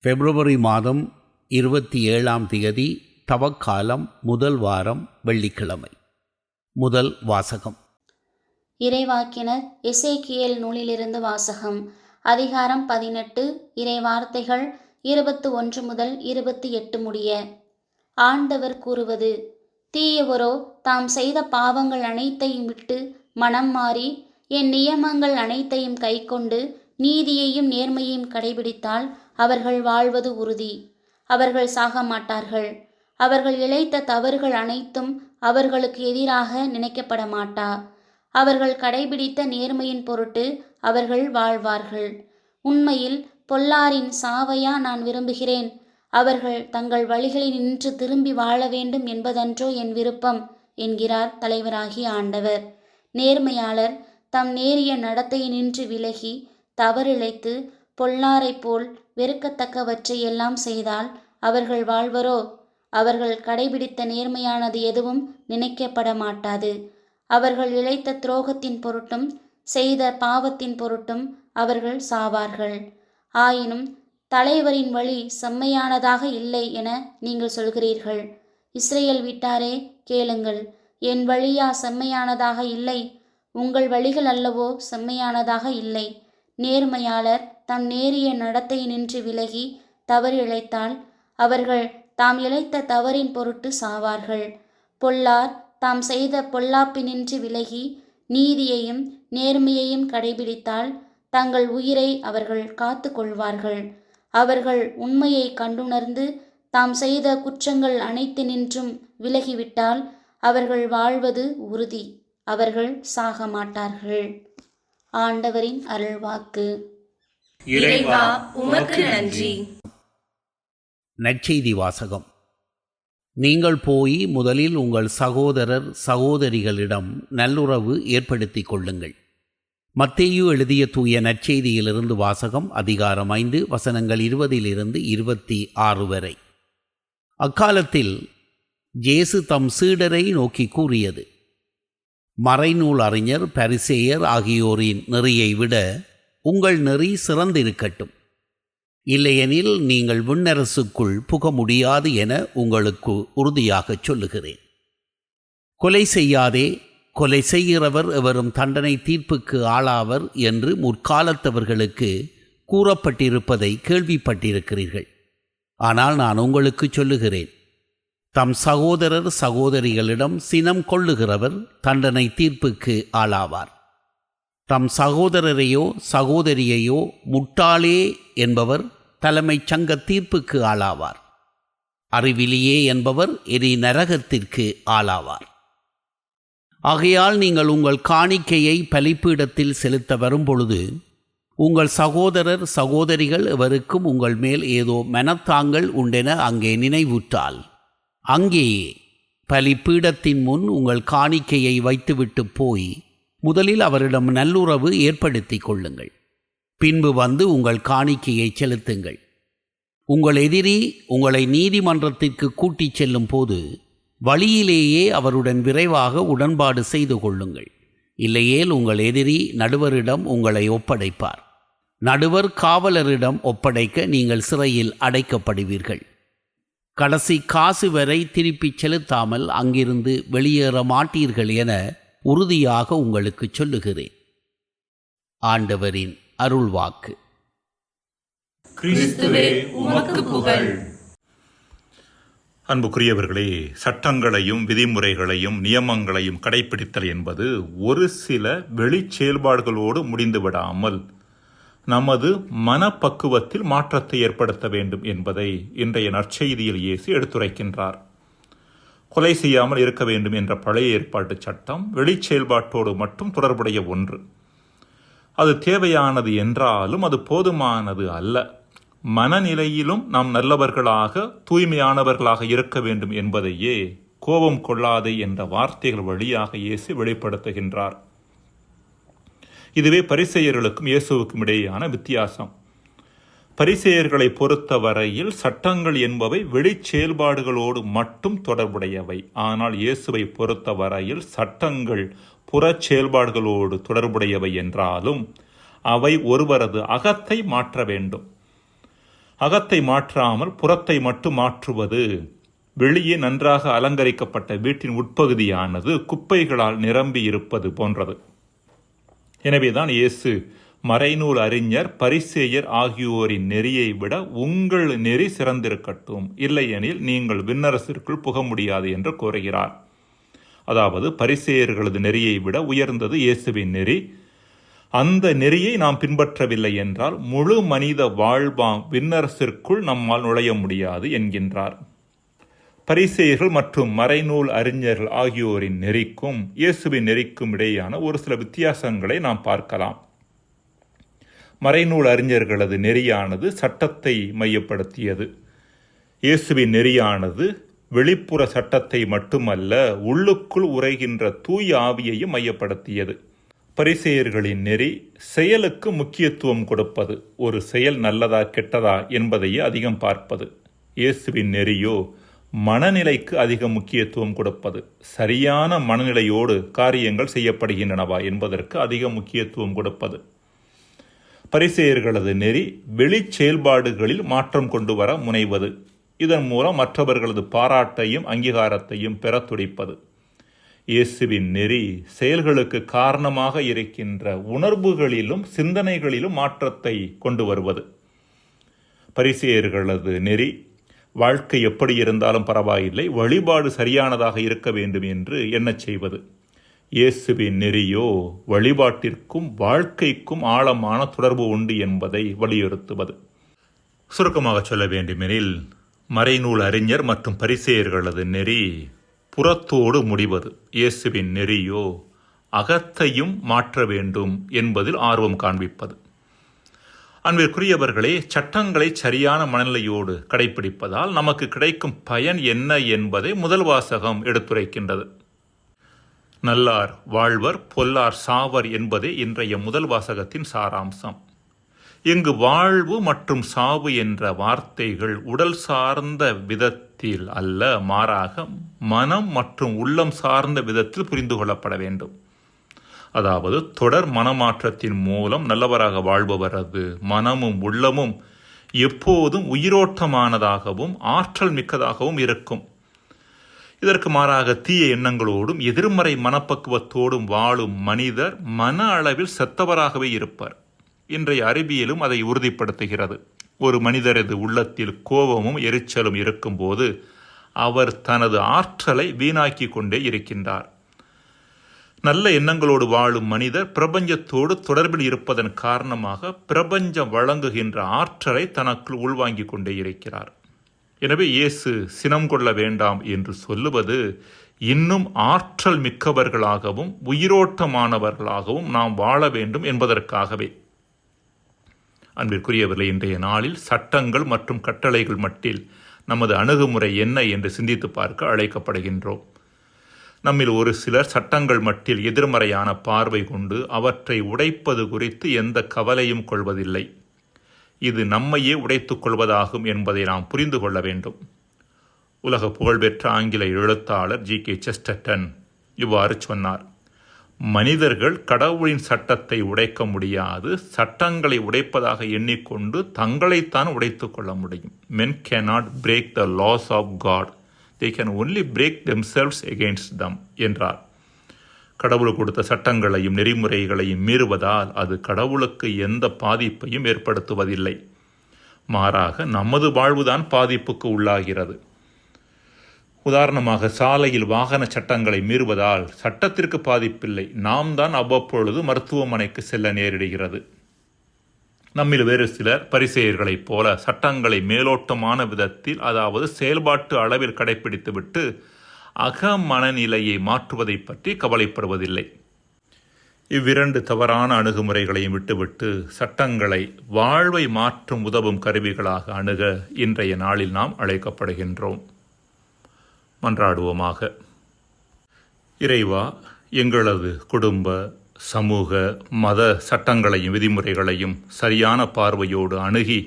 பிப்ரவரி மாதம் 27ஆம் தேதி தவக்காலம் முதல் வாரம் வெள்ளிக்கிழமை. முதல் வாசகம். இறைவாக்கினர் எசேக்கியேல் நூலிலிருந்து வாசகம். அதிகாரம் 18, இறைவார்த்தைகள் 21 முதல் 28 முடிய. ஆண்டவர் கூறுவது: தீயவரோ தாம் செய்த பாவங்கள் அனைத்தையும் விட்டு மனம் மாறி என் நியமங்கள் அனைத்தையும் கைக்கொண்டு நீதியையும் நேர்மையையும் கடைபிடித்தால் அவர்கள் வாழ்வது உறுதி. அவர்கள் சாக மாட்டார்கள். அவர்கள் இழைத்த தவறுகள் அனைத்தும் அவர்களுக்கு எதிராக நினைக்கப்பட மாட்டா. அவர்கள் கடைபிடித்த நேர்மையின் பொருட்டு அவர்கள் வாழ்வார்கள். உண்மையில் பொல்லாரின் சாவையா நான் விரும்புகிறேன்? அவர்கள் தங்கள் வழிகளில் நின்று திரும்பி வாழ வேண்டும் என்பதன்றோ என் விருப்பம், என்கிறார் தலைவராகிய ஆண்டவர். நேர்மையாளர் தம் நேரிய நடத்தையை நின்று விலகி தவறிழைத்து பொல்லாரைப் போல் வெறுக்கத்தக்கவற்றை எல்லாம் செய்தால் அவர்கள் வாழ்வரோ? அவர்கள் கடைபிடித்த நேர்மையானது எதுவும் நினைக்கப்பட மாட்டாது. அவர்கள் இழைத்த துரோகத்தின் பொருட்டும் செய்த பாவத்தின் பொருட்டும் அவர்கள் சாவார்கள். ஆயினும் தலைவரின் வழி செம்மையானதாக இல்லை என நீங்கள் சொல்கிறீர்கள். இஸ்ரேல் வீட்டாரே, கேளுங்கள். என் வழியா செம்மையானதாக இல்லை? உங்கள் வழிகள் அல்லவோ செம்மையானதாக இல்லை. நேர்மையாளர் தம் நேரிய நடத்தை நின்று விலகி தவறு இழைத்தால் அவர்கள் தாம் இழைத்த தவறின் பொருட்டு சாவார்கள். பொல்லார் தாம் செய்த பொல்லாப்பினின்று விலகி நீதியையும் நேர்மையையும் கடைபிடித்தால் தங்கள் உயிரை அவர்கள் காத்து கொள்வார்கள். அவர்கள் உண்மையை கண்டுணர்ந்து தாம் செய்த குற்றங்கள் அனைத்தினின்றும் விலகிவிட்டால் அவர்கள் வாழ்வது உறுதி. அவர்கள் சாக மாட்டார்கள். ஆண்டவரின் அருள்வாக்கு. இறைவா, உமக்கு நன்றி. நற்செய்தி வாசகம். நீங்கள் போய் முதலில் உங்கள் சகோதரர் சகோதரிகளிடம் நல்லுறவு ஏற்படுத்திக் கொள்ளுங்கள். மத்தேயு எழுதிய தூய நற்செய்தியிலிருந்து வாசகம். அதிகாரம் 5 வசனங்கள் 20 26 வரை. அக்காலத்தில் இயேசு தம் சீடரை நோக்கி கூறியது: மறைநூல் அறிஞர் பரிசேயர் ஆகியோரின் நெறியை விட உங்கள் நெறி சிறந்திருக்கட்டும். இல்லையெனில் நீங்கள் விண்ணரசுக்குள் புக முடியாது என உங்களுக்கு உறுதியாகச் சொல்லுகிறேன். கொலை செய்யாதே, கொலை செய்கிறவர் எவரும் தண்டனை தீர்ப்புக்கு ஆளாவர் என்று முற்காலத்தவர்களுக்கு கூறப்பட்டிருப்பதை கேள்விப்பட்டிருக்கிறீர்கள். ஆனால் நான் உங்களுக்கு சொல்லுகிறேன், தம் சகோதரர் சகோதரிகளிடம் சினம் கொள்ளுகிறவர் தண்டனை தீர்ப்புக்கு ஆளாவார். தம் சகோதரரையோ சகோதரியையோ முட்டாளே என்பவர் தலைமைச் சங்க தீர்ப்புக்கு ஆளாவார். அறிவிலியே என்பவர் எரி நரகத்திற்கு ஆளாவார். ஆகையால் நீங்கள் உங்கள் காணிக்கையை பலிப்பீடத்தில் செலுத்த வரும்பொழுது உங்கள் சகோதரர் சகோதரிகள் எவருக்கும் உங்கள் மேல் ஏதோ மனத்தாங்கள் உண்டென அங்கே நினைவுற்றால் அங்கேயே பலிப்பீடத்தின் முன் உங்கள் காணிக்கையை வைத்துவிட்டு போய் முதலில் அவரிடம் நல்லுறவு ஏற்படுத்தி கொள்ளுங்கள். பின்பு வந்து உங்கள் காணிக்கையை செலுத்துங்கள். உங்கள் எதிரி உங்களை நீதிமன்றத்திற்கு கூட்டிச் செல்லும் போது வழியிலேயே அவருடன் விரைவாக உடன்பாடு செய்து கொள்ளுங்கள். இல்லையேல் உங்கள் எதிரி நடுவரிடம் உங்களை ஒப்படைப்பார். நடுவர் காவலரிடம் ஒப்படைக்க நீங்கள் சிறையில் அடைக்கப்படுவீர்கள். கடைசி காசு வரை திருப்பிச் செலுத்தாமல் அங்கிருந்து வெளியேற மாட்டீர்கள் என உறுதியாக உங்களுக்கு சொல்லுகிறேன். ஆண்டவரின் அருள்வாக்கு. கிறிஸ்துவே, உமக்கு புகழ். அன்புக்குரியவர்களே, சட்டங்களையும் விதிமுறைகளையும் நியமங்களையும் கடைபிடித்தல் என்பது ஒரு சில வெளிச் செயல்பாடுகளோடு முடிந்துவிடாமல் நமது மனப்பக்குவத்தில் மாற்றத்தை ஏற்படுத்த வேண்டும் என்பதை இன்றைய நற்செய்தியில் இயேசு எடுத்துரைக்கின்றார். கொலை செய்யாமல் இருக்க வேண்டும் என்ற பழைய ஏற்பாட்டு சட்டம் வெளிச் செயல்பாட்டோடு மட்டும் தொடர்புடைய ஒன்று. அது தேவையானது என்றாலும் அது போதுமானது அல்ல. மனநிலையிலும் நாம் நல்லவர்களாக தூய்மையானவர்களாக இருக்க வேண்டும் என்பதையே கோபம் கொள்ளாதே என்ற வார்த்தைகள் வழியாக இயேசு வெளிப்படுத்துகின்றார். இதுவே பரிசேயர்களுக்கும் இயேசுவுக்கும் இடையேயான வித்தியாசம். பரிசேயர்களை பொறுத்தவரையில் சட்டங்கள் என்பவை வெளிச் செயல்பாடுகளோடு மட்டும் தொடர்புடையவை. ஆனால் இயேசுவை பொறுத்தவரையில் சட்டங்கள் புறச் செயல்பாடுகளோடு தொடர்புடையவை என்றாலும் அவை ஒருவரது அகத்தை மாற்ற வேண்டும். அகத்தை மாற்றாமல் புறத்தை மட்டும் மாற்றுவது, வெளியே நன்றாக அலங்கரிக்கப்பட்ட வீட்டின் உட்பகுதியானது குப்பைகளால் நிரம்பி இருப்பது போன்றது. எனவேதான் இயேசு மறைநூல் அறிஞர், பரிசேயர் ஆகியோரின் நெறியை விட உங்கள் நெறி சிறந்திருக்கட்டும், இல்லையெனில் நீங்கள் விண்ணரசிற்குள் புக முடியாது என்று கூறுகிறார். அதாவது பரிசேயர்களது நெறியை விட உயர்ந்தது இயேசுவின் நெறி. அந்த நெறியை நாம் பின்பற்றவில்லை என்றால் முழு மனித வாழ்வாம் விண்ணரசிற்குள் நம்மால் நுழைய முடியாது என்கின்றார். பரிசேயர்கள் மற்றும் மறைநூல் அறிஞர்கள் ஆகியோரின் நெறிக்கும் இயேசுவின் நெறிக்கும் இடையேயான ஒரு சில வித்தியாசங்களை நாம் பார்க்கலாம். மறைநூல் அறிஞர்களது நெறியானது சட்டத்தை மையப்படுத்தியது. இயேசுவின் நெறியானது வெளிப்புற சட்டத்தை மட்டுமல்ல, உள்ளுக்குள் உறைகின்ற தூய ஆவியையும் மையப்படுத்தியது. பரிசேயர்களின் நெறி செயலுக்கு முக்கியத்துவம் கொடுப்பது, ஒரு செயல் நல்லதா கெட்டதா என்பதையே அதிகம் பார்ப்பது. இயேசுவின் நெறியோ மனநிலைக்கு அதிக முக்கியத்துவம் கொடுப்பது, சரியான மனநிலையோடு காரியங்கள் செய்யப்படுகின்றனவா என்பதற்கு அதிக முக்கியத்துவம் கொடுப்பது. பரிசேயர்களது நெறி வெளி செயல்பாடுகளில் மாற்றம் கொண்டு வர முனைவது, இதன் மூலம் மற்றவர்களது பாராட்டையும் அங்கீகாரத்தையும் பெற துடிப்பது. இயேசுவின் நெறி செயல்களுக்கு காரணமாக இருக்கின்ற உணர்வுகளிலும் சிந்தனைகளிலும் மாற்றத்தை கொண்டு வருவது. பரிசேயர்களது நெறி வாழ்க்கை எப்படி இருந்தாலும் பரவாயில்லை, வழிபாடு சரியானதாக இருக்க வேண்டும் என்று எண்ணச் செய்வது. இயேசுவின் நெறியோ வழிபாட்டிற்கும் வாழ்க்கைக்கும் ஆழமான தொடர்பு உண்டு என்பதை வலியுறுத்துவது. சுருக்கமாக சொல்ல வேண்டுமெனில், மறைநூல் அறிஞர் மற்றும் பரிசேயர்களது நெறி புறத்தோடு முடிவது, இயேசுவின் நெறியோ அகத்தையும் மாற்ற வேண்டும் என்பதில் ஆர்வம் காண்பிப்பது. அன்பிற்குரியவர்களே, சட்டங்களை சரியான மனநிலையோடு கடைபிடிப்பதால் நமக்கு கிடைக்கும் பயன் என்ன என்பதை முதல் வாசகம் எடுத்துரைக்கின்றது. நல்லார் வாழ்வர், பொல்லார் சாவர் என்பதே இன்றைய முதல் வாசகத்தின் சாராம்சம். இங்கு வாழ்வு மற்றும் சாவு என்ற வார்த்தைகள் உடல் சார்ந்த விதத்தில் அல்ல, மாறாக மனம் மற்றும் உள்ளம் சார்ந்த விதத்தில் புரிந்து கொள்ளப்பட வேண்டும். அதாவது தொடர் மனமாற்றத்தின் மூலம் நல்லவராக வாழ்பவரது மனமும் உள்ளமும் எப்போதும் உயிரோட்டமானதாகவும் ஆற்றல் மிக்கதாகவும் இருக்கும். இதற்கு மாறாக தீய எண்ணங்களோடும் எதிர்மறை மனப்பக்குவத்தோடும் வாழும் மனிதர் மன அளவில் செத்தவராகவே இருப்பார். இன்றைய அறிவியலும் அதை உறுதிப்படுத்துகிறது. ஒரு மனிதரது உள்ளத்தில் கோபமும் எரிச்சலும் இருக்கும்போது அவர் தனது ஆற்றலை வீணாக்கி கொண்டே இருக்கின்றார். நல்ல எண்ணங்களோடு வாழும் மனிதர் பிரபஞ்சத்தோடு தொடர்பில் இருப்பதன் காரணமாக பிரபஞ்சம் வழங்குகின்ற ஆற்றலை தனக்குள் உள்வாங்கிக் கொண்டே இருக்கிறார். எனவே இயேசு சினம் கொள்ள வேண்டாம் என்று சொல்லுவது, இன்னும் ஆற்றல் மிக்கவர்களாகவும் உயிரோட்டமானவர்களாகவும் நாம் வாழ வேண்டும் என்பதற்காகவே. அன்பிற்குரியவர்களே, இன்றைய நாளில் சட்டங்கள் மற்றும் கட்டளைகள் மட்டில் நமது அணுகுமுறை என்ன என்று சிந்தித்து பார்க்க அழைக்கப்படுகின்றோம். நம்மில் ஒரு சிலர் சட்டங்கள் மட்டில் எதிர்மறையான பார்வை கொண்டு அவற்றை உடைப்பது குறித்து எந்த கவலையும் கொள்வதில்லை. இது நம்மையே உடைத்துக் கொள்வதாகும் என்பதை நாம் புரிந்து கொள்ள வேண்டும். உலக புகழ்பெற்ற ஆங்கில எழுத்தாளர் G.K. செஸ்டர்டன் இவ்வாறு சொன்னார்: மனிதர்கள் கடவுளின் சட்டத்தை உடைக்க முடியாது, சட்டங்களை உடைப்பதாக எண்ணிக்கொண்டு தங்களைத்தான் உடைத்துக் கொள்ள முடியும். Men cannot break the laws of God. They can only break themselves against them என்றார். கடவுள் கொடுத்த சட்டங்களையும் நெறிமுறைகளையும் மீறுவதால் அது கடவுளுக்கு எந்த பாதிப்பையும் ஏற்படுத்துவதில்லை. மாறாக நமது வாழ்வுதான் பாதிப்புக்கு உள்ளாகிறது. உதாரணமாக, சாலையில் வாகன சட்டங்களை மீறுவதால் சட்டத்திற்கு பாதிப்பில்லை, நாம் தான் அவ்வப்பொழுது மருத்துவமனைக்கு செல்ல நேரிடுகிறது. நம்மில் வேறு சிலர் பரிசேயர்களைப் போல சட்டங்களை மேலோட்டமான விதத்தில், அதாவது செயல்பாட்டு அளவில் கடைபிடித்துவிட்டு அக மனநிலையை மாற்றுவதை பற்றி கவலைப்படுவதில்லை. இவ்விரண்டு தவறான அணுகுமுறைகளையும் விட்டுவிட்டு சட்டங்களை வாழ்வை மாற்றும் உதவும் கருவிகளாக அணுக இன்றைய நாளில் நாம் அழைக்கப்படுகின்றோம். மன்றாடுவோமாக. இறைவா, எங்களது குடும்ப, சமூக, மத சட்டங்களையும் விதிமுறைகளையும் சரியான பார்வையோடு அணுகி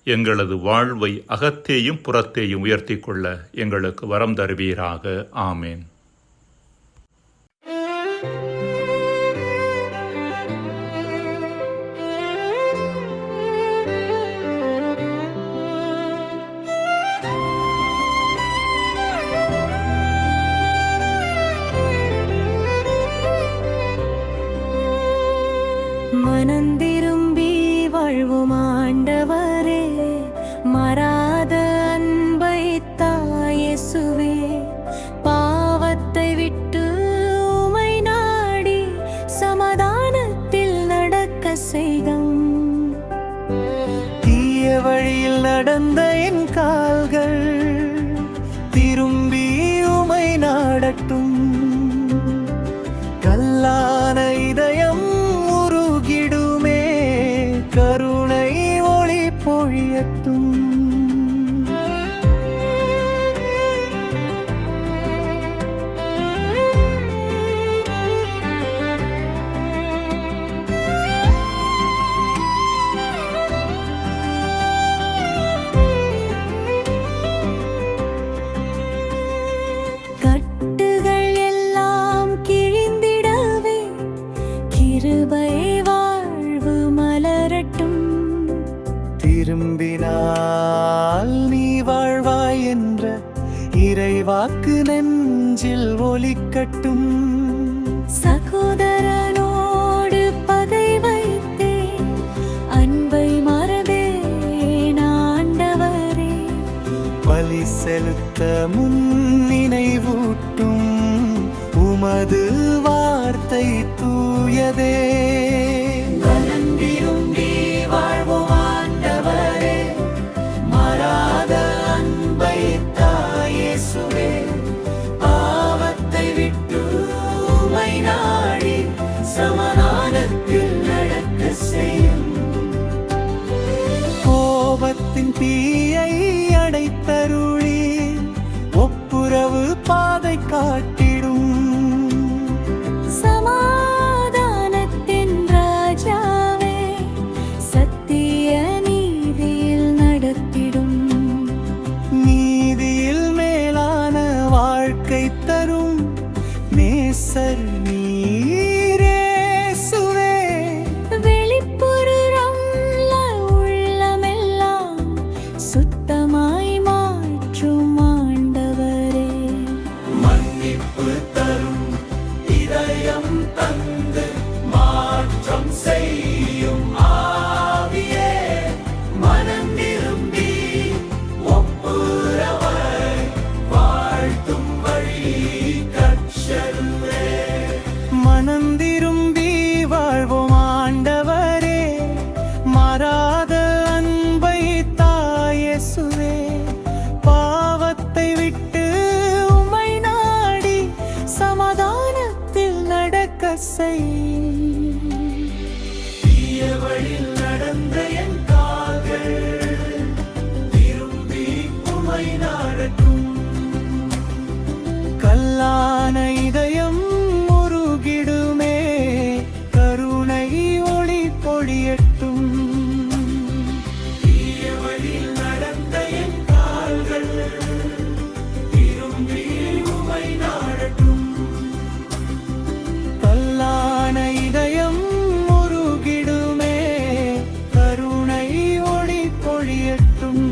எங்களது வாழ்வை அகத்தேயும் புறத்தேயும் உயர்த்தி கொள்ள எங்களுக்கு வரம் தருவீராக. ஆமேன். மாறாத அன்பை தாயேசுவே பாவத்தை விட்டு உமை நாடி சமாதானத்தில் நடக்க செய்தம். தீய வழியில் நடந்த என் கால்கள் திரும்பி உமை நாடட்டும். கல்லான இதயம் உருகிடுமே, கருணை ஒளி பொழியட்டும். கட்டுகள் எல்லாம் கிழிந்திடவே கிருபை வாழ்வு மலரட்டும். திரும்பினால் நீ வாழ்வாய் என்ற இறைவாக்கு நெஞ்சில் ஒலிக்கட்டும். சகோதரனோடு பகை வைத்தேன், அன்பை மறந்தேன் ஆண்டவரே. பலி செலுத்த முன் நினைவூட்டும் உமது வார்த்தை தூயதே. நன்றியும்பி வாழ்வோம் ஆண்டவரே, மாறாத அன்பை தாயேசுவே பாவத்தை விட்டு உமை நாடி சமாதானத்தில் நடக்க செய்யும். கோபத்தின் தீயை அடைத்தருளி ஒப்புரவு பாதை காட்டிடும். சமாதானத்தின் ராஜாவே சத்திய நீதியில் நடத்திடும். நீதியில் மேலான வாழ்க்கை தரும் நேசர் நீரேசுவே. வெளிப்புற உள்ளமெல்லாம் சுத்தமாய் மாற்றும் ஆண்டவரே. மன்னிப்பு தரும் இதயம் தந்து மாற்றம் செய்யும் ஆவியே, மனம் திரும்பி ஒப்புரவாய் வாழ்த்தும் வழி கற்றருளே. மனம் திரும்பி வாழ்வோம் ஆண்டவரே, மாறாத அன்பை தாயேசுவே பாவத்தை விட்டு உமை நாடி சமாதானத்தில் நடக்க செய். தீய வழியில் நடந்த என் கால்கள் திரும்பி உமை நாடட்டும். கல்லான இதயம் உருகிடுமே, கருணை ஒளி பொழியட்டும். தீய வழியில் நடந்த என் கால்கள் திரும்பி உமை நாடட்டும். கல்லான இதயம் உருகிடுமே, கருணை ஒளி பொழியட்டும்.